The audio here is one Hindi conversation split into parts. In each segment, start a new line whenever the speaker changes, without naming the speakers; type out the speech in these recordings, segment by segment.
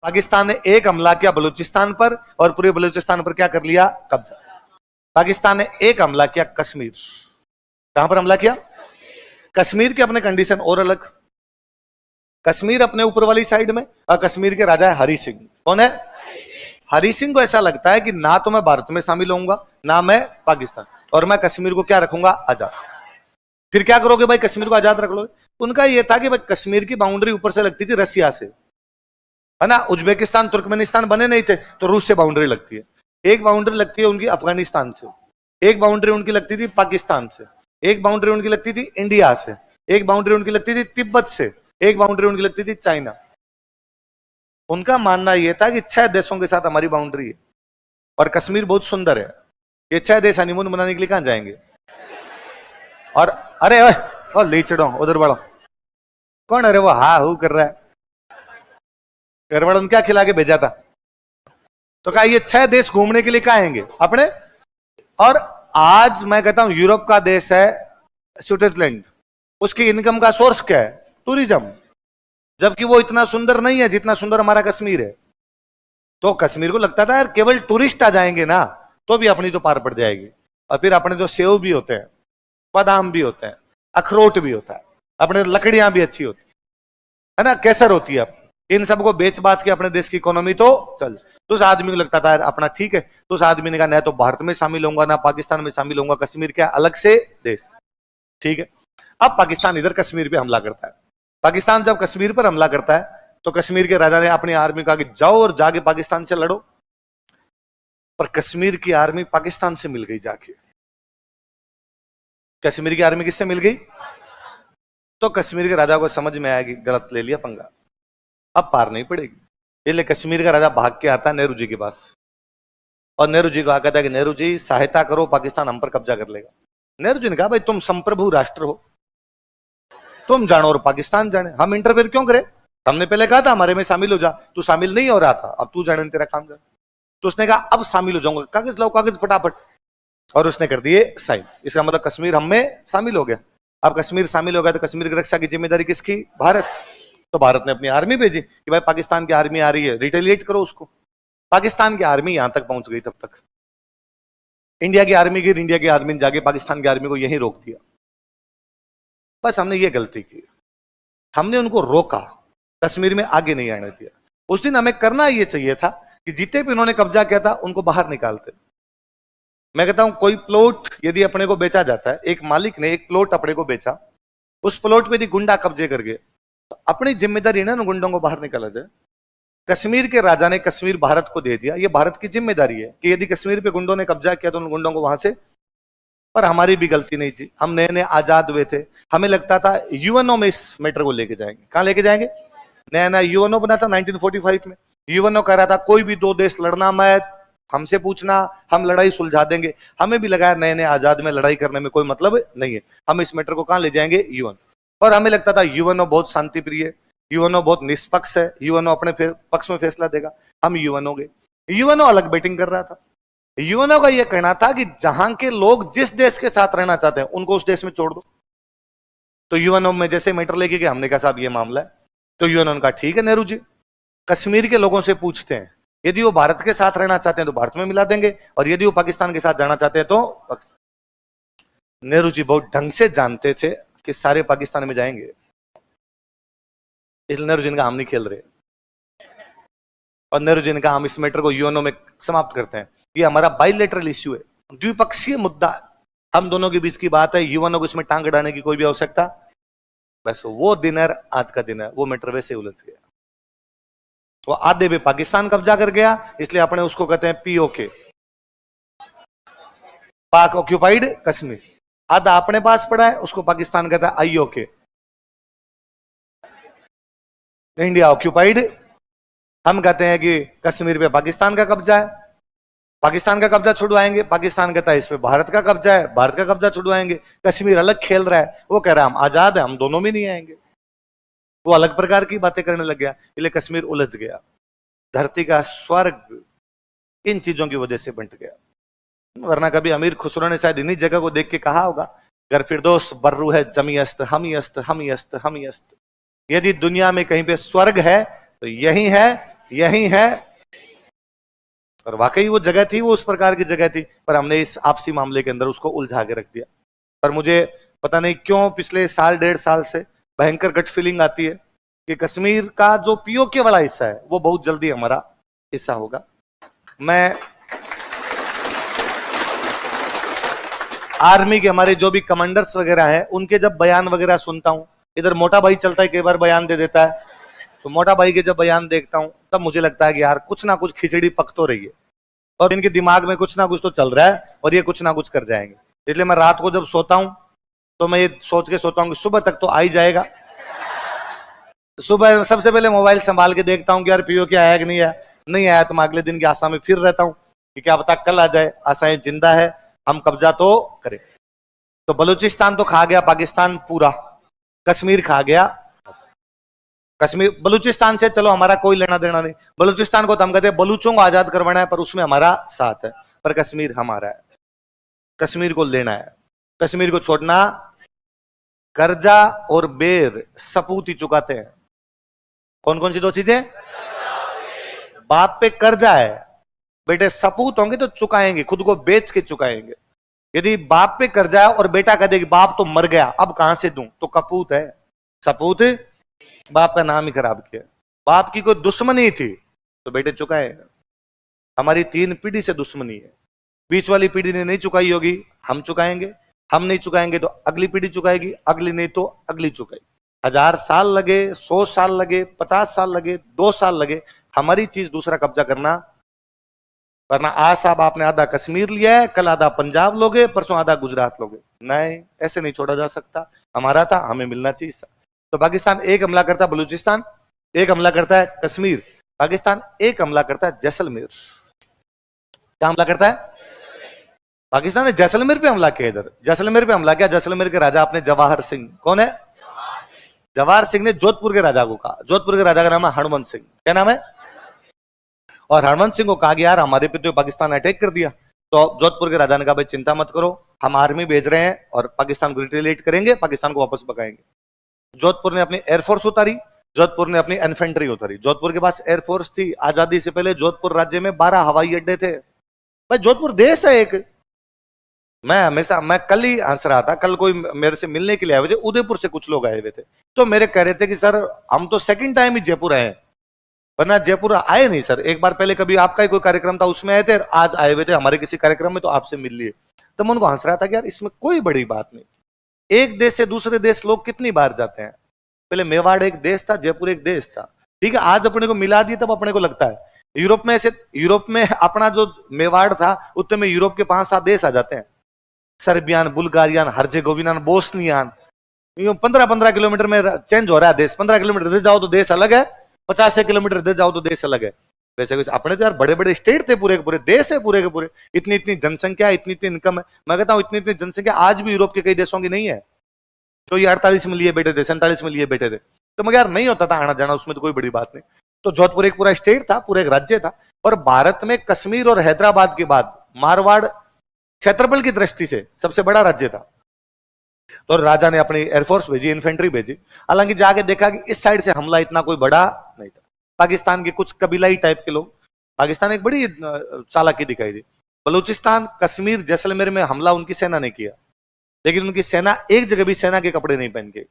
पाकिस्तान ने एक हमला किया बलूचिस्तान पर और पूरे बलूचिस्तान पर क्या कर लिया, कब्जा। पाकिस्तान ने एक हमला किया कश्मीर, कहां पर हमला किया, कश्मीर के अपने कंडीशन और अलग, कश्मीर अपने ऊपर वाली साइड में और कश्मीर के राजा है हरि सिंह। कौन है, हरि सिंह को ऐसा लगता है कि ना तो मैं भारत में शामिल होऊंगा ना मैं पाकिस्तान, और मैं कश्मीर को क्या रखूंगा, आजाद। फिर क्या करोगे भाई, कश्मीर को आजाद रख लोगे। उनका यह था कि भाई कश्मीर की बाउंड्री ऊपर से लगती थी रसिया से, है ना, उज्बेकिस्तान तुर्कमेनिस्तान बने नहीं थे तो रूस से बाउंड्री लगती है, एक बाउंड्री लगती है उनकी अफगानिस्तान से, एक बाउंड्री उनकी लगती थी पाकिस्तान से, एक बाउंड्री उनकी लगती थी इंडिया से, एक बाउंड्री उनकी लगती थी तिब्बत से, एक बाउंड्री उनकी लगती थी चाइना। उनका मानना यह था कि 6 देशों के साथ हमारी बाउंड्री है और कश्मीर बहुत सुंदर है, ये 6 देश हनीमून मनाने के लिए कहां जाएंगे। और अरे ओ लीचड़ो उधर बढ़ो, कौन अरे वो हा हू कर रहा है, गड़बड़ क्या खिला के भेजा था, तो कहा ये 6 देश घूमने के लिए कहां आएंगे अपने। और आज मैं कहता हूं यूरोप का देश है स्विट्जरलैंड, उसकी इनकम का सोर्स क्या है, टूरिज्म, जबकि वो इतना सुंदर नहीं है जितना सुंदर हमारा कश्मीर है। तो कश्मीर को लगता था यार केवल टूरिस्ट आ जाएंगे ना तो भी अपनी तो पार पड़ जाएगी। और फिर अपने तो सेव भी होते हैं, बादाम भी होते हैं, अखरोट भी होता है, अपने लकड़ियां भी अच्छी होती है ना, केसर होती है, इन सबको बेच बाच के अपने देश की इकोनॉमी तो चल। तो उस आदमी को लगता था यार अपना ठीक है, तो उस आदमी ने कहा ना तो भारत में शामिल होऊंगा ना पाकिस्तान में शामिल होऊंगा, कश्मीर क्या अलग से देश, ठीक है। अब पाकिस्तान इधर कश्मीर पे हमला करता है, पाकिस्तान जब कश्मीर पर हमला करता है तो कश्मीर के राजा ने अपनी आर्मी कहा कि जाओ और जाके पाकिस्तान से लड़ो, पर कश्मीर की आर्मी पाकिस्तान से मिल गई जाके। कश्मीर की आर्मी किससे मिल गई, तो कश्मीर के राजा को समझ में आया कि गलत ले लिया पंगा, अब पार नहीं पड़ेगी। इसलिए कश्मीर का राजा भाग के आता नेहरू जी के पास और नेहरू जी को आ कहता है कि नेहरू जी सहायता करो, पाकिस्तान हम पर कब्जा कर लेगा। नेहरू जी ने कहा भाई तुम संप्रभु राष्ट्र हो, तुम जानो और पाकिस्तान जाने, हम इंटरफेयर क्यों करें, हमने पहले कहा था हमारे में शामिल हो जा, तू शामिल नहीं हो रहा था, अब तू जाने तेरा काम जाने। तो उसने कहा अब शामिल हो जाऊंगा, कागज लाओ कागज फटाफट, और उसने कर दिए साइन। इसका मतलब कश्मीर हम में शामिल हो गया। अब कश्मीर शामिल हो गया तो कश्मीर की रक्षा की जिम्मेदारी किसकी, भारत। तो भारत ने अपनी आर्मी भेजी कि भाई पाकिस्तान की आर्मी आ रही है, रिटेलिएट करो उसको। पाकिस्तान की आर्मी यहां तक पहुंच गई, तब तक इंडिया की आर्मी की, इंडिया की आर्मी ने जाके पाकिस्तान की आर्मी को यहीं रोक दिया। बस हमने ये गलती की, हमने उनको रोका, कश्मीर में आगे नहीं आने दिया। उस दिन हमें करना ये चाहिए था कि जितने भी इन्होंने कब्जा किया था उनको बाहर निकालते। मैं कहता हूं कोई प्लॉट यदि अपने को बेचा जाता है, एक मालिक ने एक प्लॉट अपने को बेचा, उस प्लॉट पे यदि गुंडा कब्जे कर गए तो अपनी जिम्मेदारी ना गुंडों को बाहर निकाला जाए। कश्मीर के राजा ने कश्मीर भारत को दे दिया, ये भारत की जिम्मेदारी है कि यदि कश्मीर पे गुंडों ने कब्जा किया तो उन गुंडों को वहां से। पर हमारी भी गलती नहीं थी, हम नए नए आजाद हुए थे, हमें लगता था यूएनओ में इस मैटर को लेके जाएंगे। कहां लेके जाएंगे, नया नया यूएनओ बना था 1945 में, यूएनओ कह रहा था कोई भी 2 देश लड़ना मत, हमसे पूछना, हम लड़ाई सुलझा देंगे। हमें भी लगाया नए नए आजाद में लड़ाई करने में कोई मतलब नहीं है, हम इस मैटर को कहां ले जाएंगे, यूएन। और हमें लगता था यूएनओ बहुत शांति प्रिय है, यूएनओ बहुत निष्पक्ष है, यूएनओ अपने पक्ष में फैसला देगा, हम यूएनओ गए। यूएनओ अलग बैटिंग कर रहा था। यूएनओ का यह कहना था कि जहां के लोग जिस देश के साथ रहना चाहते हैं उनको उस देश में छोड़ दो। तो यूएनओ में जैसे मैटर लेके गए, हमने कहा साहब ये मामला है। तो यूएनओ का ठीक है नेहरू जी, कश्मीर के लोगों से पूछते हैं, यदि वो भारत के साथ रहना चाहते हैं तो भारत में मिला देंगे, और यदि वो पाकिस्तान के साथ जाना चाहते हैं तो। नेहरू जी बहुत ढंग से जानते थे कि सारे पाकिस्तान में जाएंगे, इसलिए नेहरू जी ने कहा हम नहीं खेल रहे, और नेहरू जी ने कहा हम इस मैटर को यूएनओ में समाप्त करते हैं, ये हमारा बाइलेटरल इश्यू है, द्विपक्षीय मुद्दा है, हम दोनों के बीच की बात है, यूएनओ को इसमें टांग अड़ाने की कोई भी आवश्यकता। बस वो दिन है आज का दिन है, वो मैटर वैसे उलझ गया। वो आधे पे पाकिस्तान कब्जा कर गया, इसलिए अपने उसको कहते हैं पीओके, पाक ऑक्यूपाइड कश्मीर। आधा अपने पास पड़ा है, उसको पाकिस्तान कहता है आईओके, इंडिया ऑक्यूपाइड। हम कहते हैं कि कश्मीर पे पाकिस्तान का कब्जा है, पाकिस्तान का कब्जा छुड़वाएंगे, पाकिस्तान कहता है इस पे भारत का कब्जा है, भारत का कब्जा छुड़वाएंगे। कश्मीर अलग खेल रहा है, वो कह रहा है हम आजाद है, हम दोनों में नहीं आएंगे। वो अलग प्रकार की बातें करने लग गया, इसलिए कश्मीर उलझ गया। धरती का स्वर्ग इन चीजों की वजह से बंट गया। वरना कभी अमीर खुसरो ने शायद इन्हीं जगह को देख के कहा होगा, गर फिरदौस बर्रू है जमी अस्त, हम ही अस्त, हम ही अस्त, हम ही अस्त। यदि दुनिया में कहीं पे स्वर्ग है तो यही है यही है। और वाकई वो जगह थी, वो उस प्रकार की जगह थी, पर हमने इस आपसी मामले के अंदर उसको उलझा के रख दिया। पर मुझे पता नहीं क्यों पिछले साल 1.5 साल से भयंकर गट फीलिंग आती है कि कश्मीर का जो पीओके वाला हिस्सा है वो बहुत जल्दी हमारा हिस्सा होगा। मैं आर्मी के हमारे जो भी कमांडर्स वगैरह हैं उनके जब बयान वगैरह सुनता हूं, इधर मोटा भाई चलता है, कई बार बयान दे देता है, तो मोटा भाई के जब बयान देखता हूं तब मुझे लगता है कि यार कुछ ना कुछ खिचड़ी पक तो रही है और इनके दिमाग में कुछ ना कुछ तो चल रहा है और ये कुछ ना कुछ कर जाएंगे। इसलिए मैं रात को जब सोता हूं तो मैं ये सोच के सोता हूं कि सुबह तक तो आ ही जाएगा। सुबह सबसे पहले मोबाइल संभाल के देखता हूं कि यार पीओके आया कि नहीं आया, नहीं आया तो मैं अगले दिन की आशा में फिर रहता हूं कि क्या पता कल आ जाए। आशाएं जिंदा है, हम कब्जा तो करें। तो बलूचिस्तान तो खा गया पाकिस्तान पूरा, कश्मीर खा गया। कश्मीर बलूचिस्तान से चलो हमारा कोई लेना देना नहीं, बलूचिस्तान को तो हम कहते हैं बलूचों को आजाद करवाना है पर उसमें हमारा साथ है, पर कश्मीर हमारा है, कश्मीर को लेना है, कश्मीर को छोड़ना। कर्जा और बेर सपूत ही चुकाते हैं। कौन कौन सी दो चीजें? बाप पे कर्जा है, बेटे सपूत होंगे तो चुकाएंगे, खुद को बेच के चुकाएंगे। यदि बाप पे कर्जा है और बेटा कह दे कि बाप तो मर गया अब कहां से दूं, तो कपूत है। सपूत बाप का नाम ही खराब किया। बाप की कोई दुश्मनी थी तो बेटे चुकाए। हमारी 3 पीढ़ी से दुश्मनी है, बीच वाली पीढ़ी ने नहीं चुकाई होगी, हम चुकाएंगे, हम नहीं चुकाएंगे तो अगली पीढ़ी चुकाएगी, अगली नहीं तो अगली चुकाएगी। 1000 साल लगे, 100 साल लगे, 50 साल लगे, 2 साल लगे, हमारी चीज दूसरा कब्जा करना। वरना आज साहब आपने आधा कश्मीर लिया है, कल आधा पंजाब लोगे, परसों आधा गुजरात लोगे। नहीं, ऐसे नहीं छोड़ा जा सकता। हमारा था, हमें मिलना चाहिए। तो पाकिस्तान एक हमला करता है बलूचिस्तान, एक हमला करता है कश्मीर, पाकिस्तान एक हमला करता है जैसलमेर। क्या हमला करता है? पाकिस्तान ने जैसलमेर पे हमला किया। इधर जैसलमेर पे हमला किया, जैसलमेर के राजा अपने जवाहर सिंह। कौन है? जवाहर सिंह ने जोधपुर के राजा को कहा, जोधपुर के राजा का नाम है हरवंश सिंह। क्या नाम है? और हरवंश सिंह को कहा कि यार हमारे पे तो पाकिस्तान अटैक कर दिया। तो जोधपुर के राजा ने कहा भाई चिंता मत करो, हम आर्मी भेज रहे हैं और पाकिस्तान को रिटेलिएट करेंगे, पाकिस्तान को वापस भगाएंगे। जोधपुर ने अपनी एयरफोर्स उतारी, जोधपुर ने अपनी इन्फेंट्री उतारी। जोधपुर के पास एयरफोर्स थी। आजादी से पहले जोधपुर राज्य में 12 हवाई अड्डे थे। भाई जोधपुर देश है एक। मैं कल ही हंस रहा था, कल कोई मेरे से मिलने के लिए आए हुए थे, उदयपुर से कुछ लोग आए हुए थे, तो मेरे कह रहे थे कि सर हम तो सेकंड टाइम ही जयपुर आए, वरना जयपुर आए नहीं सर। एक बार पहले कभी आपका ही कोई कार्यक्रम था उसमें आए थे, आज आए हुए थे हमारे किसी कार्यक्रम में तो आपसे मिल लिए। तो मैं उनको हंस रहा था कि यार इसमें कोई बड़ी बात नहीं, एक देश से दूसरे देश लोग कितनी बार जाते हैं। पहले मेवाड़ एक देश था, जयपुर एक देश था, ठीक है, आज अपने को मिला दिए तब अपने को लगता है। यूरोप में अपना जो मेवाड़ था उतने में यूरोप के 5-7 देश आ जाते हैं, सर्बियान, बुल्गारियन, हर्जेगोविनान, बोस्नियान। 15-15 किलोमीटर में चेंज हो रहा है देश। 15 किलोमीटर इधर जाओ तो देश अलग है, 50 किलोमीटर इधर जाओ तो देश अलग है। वैसे वैसे अपने तो यार बड़े बड़े स्टेट थे, पूरे के पूरे देश है, पूरे के पूरे। इतनी इतनी जनसंख्या, इतनी इतनी इनकम है। मैं कहता हूं इतनी इतनी जनसंख्या आज भी यूरोप के कई देशों की नहीं है। तो ये 48 में लिए बैठे थे, 47 में लिए बैठे थे, तो मगर यार नहीं होता था आना जाना, उसमें तो कोई बड़ी बात नहीं। तो जोधपुर एक पूरा स्टेट था, पूरा एक राज्य था। और भारत में कश्मीर और हैदराबाद के बाद मारवाड़ क्षेत्रफल की दृष्टि से सबसे बड़ा राज्य था। तो राजा ने अपनी एयरफोर्स भेजी, इन्फेंट्री भेजी। हालांकि जाके देखा कि इस साइड से हमला इतना कोई बड़ा नहीं था। पाकिस्तान के कुछ कबीलाई टाइप के लोग, पाकिस्तान एक बड़ी चालाकी दिखाई दी। बलूचिस्तान, कश्मीर, जैसलमेर में हमला उनकी सेना ने किया, लेकिन उनकी सेना एक जगह भी सेना के कपड़े नहीं पहन के।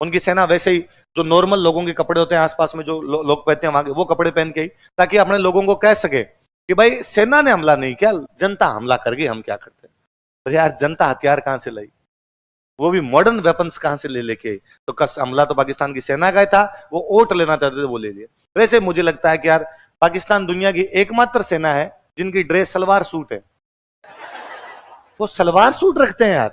उनकी सेना वैसे ही जो नॉर्मल लोगों के कपड़े होते हैं आसपास में जो लोग पहनते हैं वहां के, वो कपड़े पहन के ही, ताकि अपने लोगों को कह सके कि भाई सेना ने हमला नहीं किया, जनता हमला कर गई, हम क्या करते हैं। पर यार जनता हथियार कहां से लाई, वो भी मॉडर्न वेपन्स कहां से ले लेके आई। तो हमला तो पाकिस्तान की सेना का ही था, वो ओट लेना चाहते थे, वो ले लिया। वैसे मुझे लगता है कि यार पाकिस्तान दुनिया की एकमात्र सेना है जिनकी ड्रेस सलवार सूट है। वो सलवार सूट रखते हैं यार,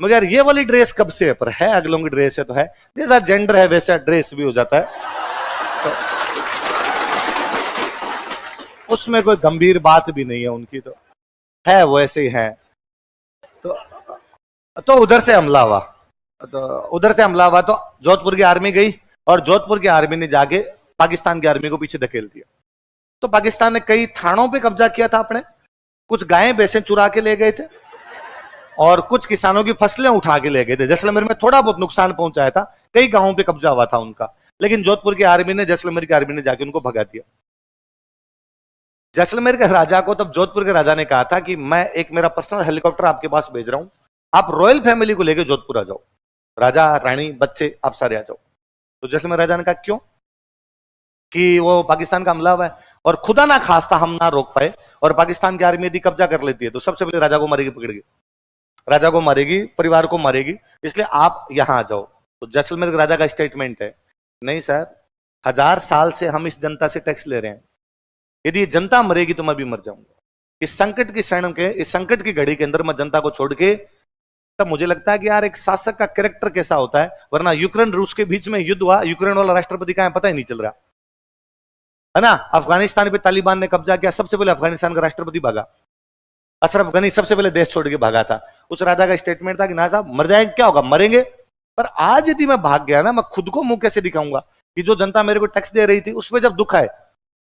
मगर यार ये वाली ड्रेस कब से है, पर है, अगलों की ड्रेस है तो है, जैसा जेंडर है वैसा ड्रेस भी हो जाता है। तो उसमें कोई गंभीर बात भी नहीं है उनकी, तो है वो ऐसे ही है। तो उधर से हमला हुआ, तो जोधपुर की आर्मी गई और जोधपुर की आर्मी ने जाके पाकिस्तान की आर्मी को पीछे धकेल दिया। तो पाकिस्तान ने कई थानों पे कब्जा किया था अपने, कुछ गायें भैंसें चुरा के ले गए थे और कुछ किसानों की फसलें उठा के ले गए थे। जैसलमेर में थोड़ा बहुत नुकसान पहुंचाया था, कई गांवों पे कब्जा हुआ था उनका, लेकिन जोधपुर की आर्मी ने, जैसलमेर की आर्मी ने जाके उनको भगा दिया। जैसलमेर के राजा को तब जोधपुर के राजा ने कहा था कि मैं एक मेरा पर्सनल हेलीकॉप्टर आपके पास भेज रहा हूं, आप रॉयल फैमिली को लेकर जोधपुर आ जाओ, राजा रानी बच्चे आप सारे आ जाओ। तो जैसलमेर राजा ने कहा क्यों, कि वो पाकिस्तान का हमला हुआ है और खुदा ना खास्ता हम ना रोक पाए और पाकिस्तान की आर्मी यदि कब्जा कर लेती है तो सबसे पहले राजा को मारेगी, पकड़ के राजा को मारेगी, परिवार को मारेगी, इसलिए आप यहां आ जाओ। तो जैसलमेर के राजा का स्टेटमेंट है, नहीं सर, 1000 साल से हम इस जनता से टैक्स ले रहे हैं, यदि जनता मरेगी तो मैं भी मर जाऊंगा। इस संकट की क्षण के, इस संकट की घड़ी के अंदर मैं जनता को छोड़ के, तब मुझे लगता है कि यार एक शासक का कैरेक्टर कैसा होता है, वरना यूक्रेन रूस के बीच में युद्ध हुआ, यूक्रेन वाला राष्ट्रपति कहां है पता ही नहीं चल रहा है ना। अफगानिस्तान पे तालिबान ने कब्जा किया, सबसे पहले अफगानिस्तान का राष्ट्रपति भागा, अशरफ गनी सबसे पहले देश छोड़ के भागा था। उस राजा का स्टेटमेंट था कि ना साहब मर जाएंगे क्या होगा, मरेंगे, पर आज यदि मैं भाग गया ना, मैं खुद को मुंह कैसे दिखाऊंगा कि जो जनता मेरे को टैक्स दे रही थी उस पर जब दुख आए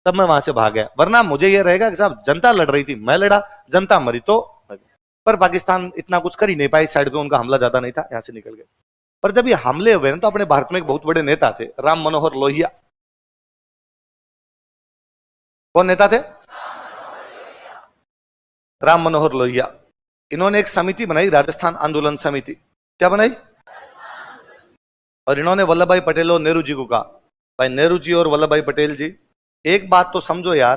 तब मैं वहां से भाग गया, वरना मुझे यह रहेगा कि साहब जनता लड़ रही थी, मैं लड़ा, जनता मरी तो। पर पाकिस्तान इतना कुछ कर ही नहीं पाई, साइड पे उनका हमला ज्यादा नहीं था, यहां से निकल गए। पर जब ये हमले हुए ना तो अपने भारत में एक बहुत बड़े नेता थे, राम मनोहर लोहिया। कौन नेता थे? राम मनोहर लोहिया। इन्होंने एक समिति बनाई, राजस्थान आंदोलन समिति। क्या बनाई? और इन्होंने वल्लभ भाई पटेल और नेहरू जी को कहा, भाई नेहरू जी और वल्लभ भाई पटेल जी, एक बात तो समझो यार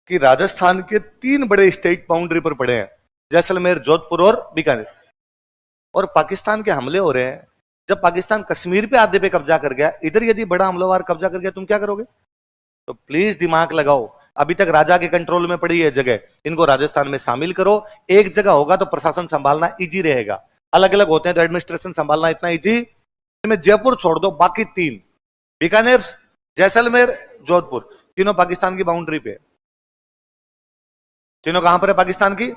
कि राजस्थान के 3 बड़े स्टेट बाउंड्री पर पड़े हैं, जैसलमेर, जोधपुर और बीकानेर, और पाकिस्तान के हमले हो रहे हैं। जब पाकिस्तान कश्मीर पे आधे पे कब्जा कर गया, इधर यदि बड़ा हमलावर कब्जा कर गया, तुम क्या करोगे? तो प्लीज दिमाग लगाओ, अभी तक राजा के कंट्रोल में पड़ी है जगह, इनको राजस्थान में शामिल करो। एक जगह होगा तो प्रशासन संभालना इजी रहेगा, अलग अलग होते हैं तो एडमिनिस्ट्रेशन संभालना इतना इजी। में जयपुर छोड़ दो, बाकी 3, बीकानेर, जैसलमेर, जोधपुर, तीनों पाकिस्तान की बाउंड्री पे। तीनों कहां पर है? पाकिस्तान की।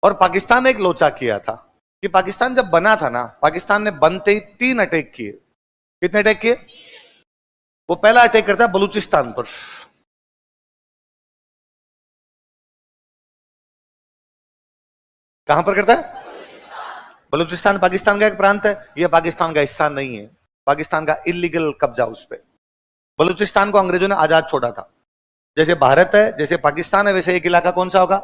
और पाकिस्तान ने एक लोचा किया था कि पाकिस्तान जब बना था ना, पाकिस्तान ने बनते ही 3 अटैक किए। कितने अटैक किए? वो पहला अटैक करता है बलूचिस्तान पर। कहां पर करता है? बलूचिस्तान पाकिस्तान का एक प्रांत है, यह पाकिस्तान का हिस्सा नहीं है, पाकिस्तान का इलीगल कब्जा उस पर। बलूचिस्तान को अंग्रेजों ने आजाद छोड़ा था। जैसे भारत है, जैसे पाकिस्तान है, वैसे एक इलाका कौन सा होगा,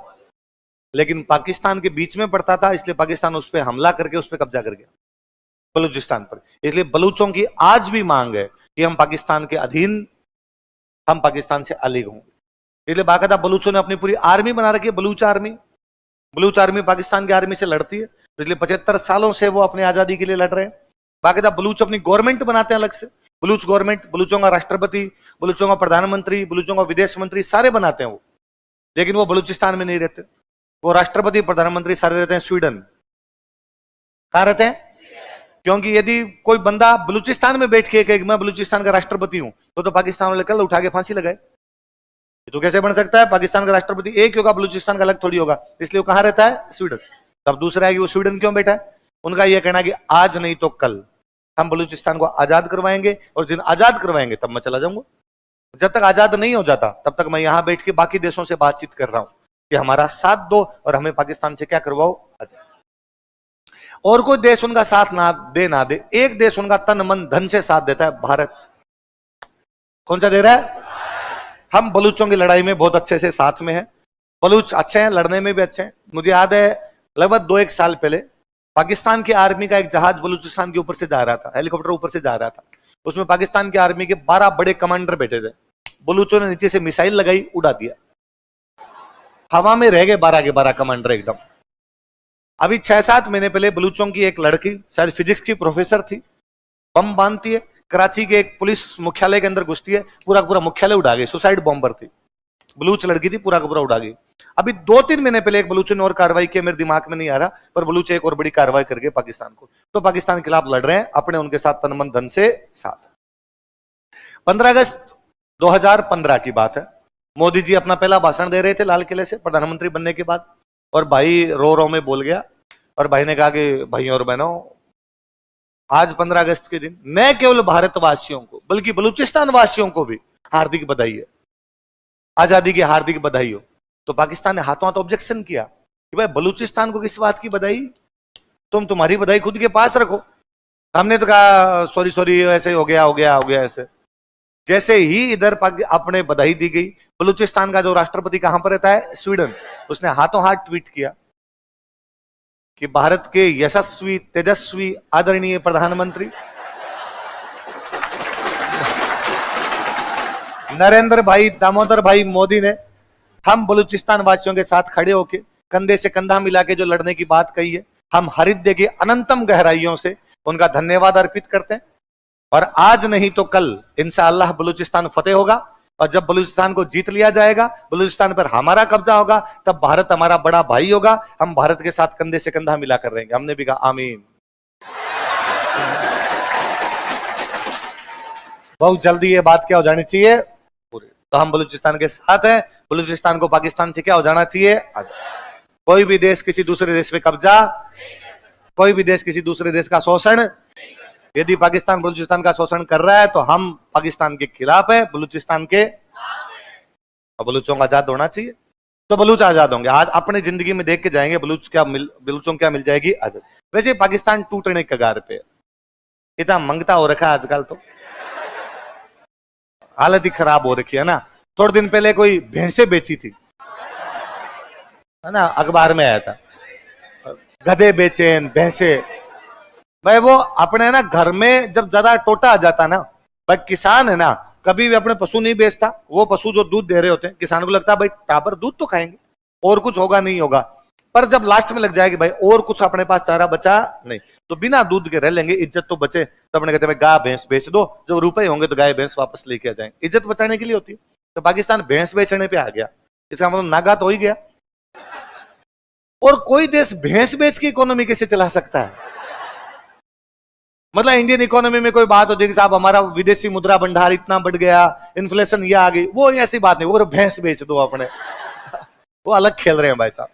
लेकिन पाकिस्तान के बीच में पड़ता था, इसलिए पाकिस्तान उस पर हमला करके उस पर कब्जा कर गया, बलूचिस्तान पर। इसलिए बलूचों की आज भी मांग है कि हम पाकिस्तान के अधीन, हम पाकिस्तान से अलग होंगे। इसलिए बाकायदा बलूचों ने अपनी पूरी आर्मी बना रखी है, बलूच आर्मी। बलूच आर्मी पाकिस्तान की आर्मी से लड़ती है, पिछले 75 सालों से वो अपनी आजादी के लिए लड़ रहे हैं। बाकायदा बलूच अपनी गवर्नमेंट बनाते हैं अलग से, बलूच गवर्नमेंट, बलूचों का राष्ट्रपति, बलूचों का प्रधानमंत्री, बलूचों का विदेश मंत्री, सारे बनाते हैं वो। लेकिन वो बलूचिस्तान में नहीं रहते, वो राष्ट्रपति प्रधानमंत्री सारे रहते हैं स्वीडन। कहां रहते हैं? क्योंकि यदि कोई बंदा बलूचिस्तान में बैठ के कहे मैं बलूचिस्तान का राष्ट्रपति हूं, तो पाकिस्तान वाले कल उठा के फांसी लगाए। तो कैसे बन सकता है? पाकिस्तान का राष्ट्रपति एक होगा, बलूचिस्तान का अलग थोड़ी होगा, इसलिए वो कहां रहता है? स्वीडन। तब दूसरा है कि वो स्वीडन क्यों बैठा है? उनका यह कहना कि आज नहीं तो कल हम बलूचिस्तान को आजाद करवाएंगे, और जिन आजाद करवाएंगे तब मैं चला जाऊंगा। जब तक आजाद नहीं हो जाता तब तक मैं यहां बैठ के बाकी देशों से बातचीत कर रहा हूं कि हमारा साथ दो और हमें पाकिस्तान से क्या करवाओ, आजाद। और कोई देश उनका साथ ना दे, एक देश उनका तन मन धन से साथ देता है, भारत। कौन सा दे रहा है? हम बलूचों की लड़ाई में बहुत अच्छे से साथ में हैं, बलूच अच्छे हैं, लड़ने में भी अच्छे हैं। मुझे याद है लगभग 2-1 साल पहले पाकिस्तान की आर्मी का एक जहाज बलूचिस्तान के ऊपर से जा रहा था, हेलीकॉप्टर ऊपर से जा रहा था, उसमें पाकिस्तान की आर्मी के 12 बड़े कमांडर बैठे थे। बलूचों ने नीचे से मिसाइल लगाई, उड़ा दिया, हवा में रह गए 12 के 12 कमांडर एकदम। अभी 6-7 महीने पहले बलूचों की एक लड़की, शायद फिजिक्स की प्रोफेसर थी, बम बांधती है, कराची के एक पुलिस मुख्यालय के अंदर घुसती है, पूरा पूरा मुख्यालय उड़ा गई। सुसाइड बॉम्बर थी, बलूच लड़की थी, पूरा का पूरा उड़ा गई। अभी 2-3 महीने पहले एक बलूचों ने और कार्रवाई की, मेरे दिमाग में नहीं आ रहा, पर बलूच एक और बड़ी कार्रवाई करके पाकिस्तान को, तो पाकिस्तान के खिलाफ लड़ रहे हैं, अपने उनके साथ तन मन धन से साथ। 15 अगस्त 2015 की बात है, मोदी जी अपना पहला भाषण दे रहे थे लाल किले से प्रधानमंत्री बनने के बाद, और भाई रो रो में बोल गया, और भाई ने कहा कि भाइयों और बहनों, आज 15 अगस्त के दिन न केवल भारतवासियों को बल्कि बलूचिस्तान वासियों को भी हार्दिक बधाई है, आजादी की हार्दिक बधाई हो। तो पाकिस्तान ने हाथों हाथ ऑब्जेक्शन किया कि भाई बलूचिस्तान को किस बात की बधाई, तुम तुम्हारी बधाई खुद के पास रखो, हमने तो कहा सॉरी सॉरी, ऐसे हो गया हो गया हो गया ऐसे। जैसे ही इधर अपने बधाई दी गई, बलूचिस्तान का जो राष्ट्रपति कहां पर रहता है, स्वीडन, उसने हाथों हाथ ट्वीट किया कि भारत के यशस्वी तेजस्वी आदरणीय प्रधानमंत्री नरेंद्र भाई दामोदर भाई मोदी ने हम बलूचिस्तान वासियों के साथ खड़े होकर कंधे से कंधा मिला के जो लड़ने की बात कही है, हम हृदय की अनंतम गहराइयों से उनका धन्यवाद अर्पित करते हैं। और आज नहीं तो कल इंशाअल्लाह बलूचिस्तान फतेह होगा, और जब बलूचिस्तान को जीत लिया जाएगा, बलूचिस्तान पर हमारा कब्जा होगा, तब भारत हमारा बड़ा भाई होगा। हम भारत के साथ कंधे से कंधा मिलाकर रहेंगे। हमने भी कहा आमीन। बहुत जल्दी ये बात क्या हो जानी चाहिए पूरी। तो हम बलूचिस्तान के साथ हैं। बलूचिस्तान को पाकिस्तान से क्या हो जाना चाहिए, कोई भी देश किसी दूसरे देश पे कब्जा, कोई भी देश किसी दूसरे देश का शोषण। यदि पाकिस्तान बलूचिस्तान का शोषण कर रहा है तो हम पाकिस्तान के खिलाफ है, बलूचिस्तान के, और बलूचों का आजाद होना चाहिए। तो बलूच आजाद होंगे। आज अपनी जिंदगी में देख के जाएंगे बलूचों क्या मिल जाएगी आजाद। वैसे पाकिस्तान टूटने के कगार पे, इतना मंगता हो रखा है आजकल, तो हालत ही खराब हो रखी है ना। थोड़े दिन पहले कोई भैंसे बेची थी, है ना, अखबार में आया था, गधे बेचे, भैंसे। भाई वो अपने ना घर में जब ज्यादा टोटा आ जाता ना, भाई किसान है ना, कभी भी अपने पशु नहीं बेचता। वो पशु जो दूध दे रहे होते हैं, किसान को लगता है भाई टाबर दूध तो खाएंगे और कुछ होगा नहीं होगा। पर जब लास्ट में लग जाएगी भाई और कुछ अपने पास चारा बचा नहीं, तो बिना दूध के रह लेंगे, इज्जत तो बचे। तो अपने कहते हैं गाय भैंस बेच दो, जब रुपए होंगे तो गाय भैंस वापस लेके आ जाएंगे। इज्जत बचाने के लिए होती है। तो पाकिस्तान भैंस बेचने पे आ गया, इसका मतलब नागा तो ही गया। और कोई देश भैंस बेच की इकोनॉमी कैसे चला सकता है? मतलब इंडियन इकोनॉमी में कोई बात होती है कि साहब हमारा विदेशी मुद्रा भंडार इतना बढ़ गया, इन्फ्लेशन ये आ गई, वो ऐसी बात नहीं। वो भैंस बेच दो अपने, वो अलग खेल रहे हैं भाई साहब।